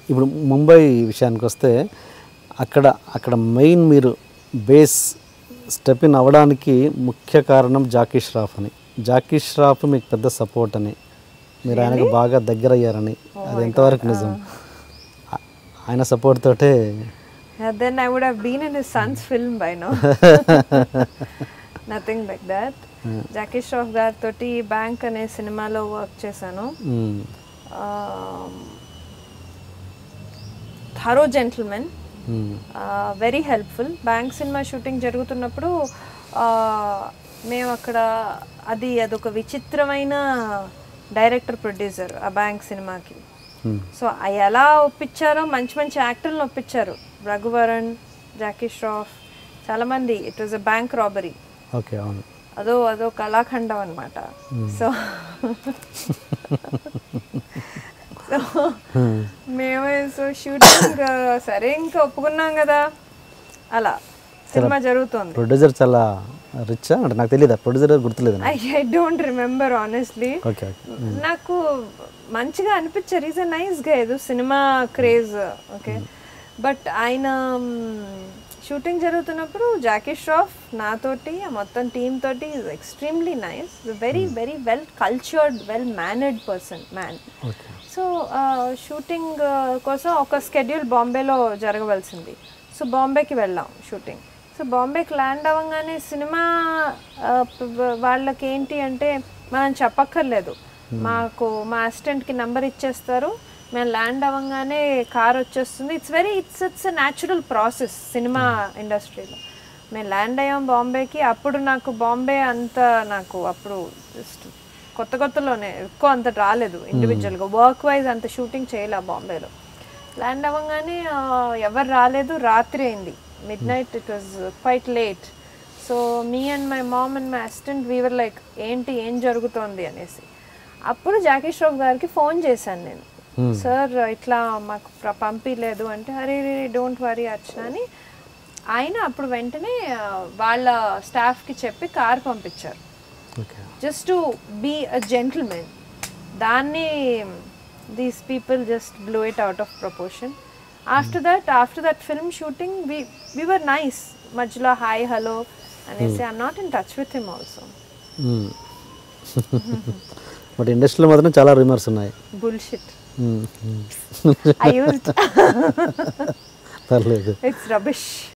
ఇప్పుడు ముంబై విషయానికి వస్తే అక్కడ అక్కడ మెయిన్ మీరు బేస్ స్టెప్ ఇన్ అవ్వడానికి ముఖ్య కారణం జాకీ ష్రాఫ్ అని. జాకీ ష్రాఫ్ మీకు పెద్ద సపోర్ట్ అని, మీరు ఆయనకు బాగా దగ్గర అయ్యారని, అది ఎంతవరకు నిజం? ఆయన సపోర్ట్ తోటే. Then I would have been in his son's film by now. Nothing like that. Jackie Shroff గారితో బ్యాంక్ అనే సినిమాలో వర్క్ చేశాను. Thorough gentleman, very helpful. Bank సినిమా షూటింగ్ జరుగుతున్నప్పుడు మేము అక్కడ అదొక విచిత్రమైన డైరెక్టర్ ప్రొడ్యూసర్ ఆ బ్యాంక్ సినిమాకి. సో ఎలా ఒప్పించారో, మంచి మంచి యాక్టర్లను ఒప్పించారు. రఘువరన్, జాకీ ష్రాఫ్, చాలామంది. It was a bank robbery. Okay, అవును. అదో కళాఖండం అనమాట. సో మేమే షూటింగ్ సరే ఇంకా ఒప్పుకున్నాం కదా, అలా సినిమా జరుగుతుంది. ప్రొడ్యూసర్ చాలా రిచ్ అంటే నాకు తెలియదు, ప్రొడ్యూసర్ గుర్తులేదు. I don't remember honestly. నాకు మంచిగా అనిపించారు. ఈజ్ అ నైస్ గా, ఏదో సినిమా క్రేజ్. ఓకే, బట్ ఆయన షూటింగ్ జరుగుతున్నప్పుడు జాకీ ష్రాఫ్ నాతోటి, ఆ మొత్తం టీమ్ తోటి extremely nice, very very well cultured, well mannered person, man. So shooting కోసం ఒక స్కెడ్యూల్ బాంబేలో జరగవలసింది. సో బాంబేకి వెళ్ళాం షూటింగ్. సో బాంబేకి ల్యాండ్ అవ్వగానే సినిమా వాళ్ళకి ఏంటి అంటే మనం చెప్పక్కర్లేదు, మాకు మా అసిస్టెంట్కి నెంబర్ ఇచ్చేస్తారు, మేము ల్యాండ్ అవ్వగానే కార్ వచ్చేస్తుంది. It's a natural process cinema ఇండస్ట్రీలో. మేము ల్యాండ్ అయ్యాం బాంబేకి. అప్పుడు నాకు బాంబే అంత, నాకు అప్పుడు జస్ట్ కొత్తలోనే ఎక్కువ అంత రాలేదు ఇండివిజువల్గా. వర్క్ వైజ్ అంత షూటింగ్ చేయలే బాంబేలో. ల్యాండ్ అవ్వగానే ఎవరు రాలేదు, రాత్రి అయింది, midnight. It was quite late. So me and my mom and my assistant, we were like, ఏం జరుగుతోంది అనేసి. అప్పుడు జాకీ ష్రాఫ్ గారికి ఫోన్ చేశాను నేను. సార్ ఇట్లా మాకు పంపించలేదు అంటే, అరే డోంట్ వరీ అర్చన అని ఆయన అప్పుడు వెంటనే వాళ్ళ స్టాఫ్కి చెప్పి కార్ పంపించారు, just to be a gentlemen. దాన్ని these people just blow it out of proportion. After that film shooting, we were nice. Majla hi hello అనేసి. I'm not in touch with him also. But ఇండస్ట్రీలో మాత్రం చాలా rumours ఉన్నాయి. Bullshit. I used. పర్లేదు. It's rubbish.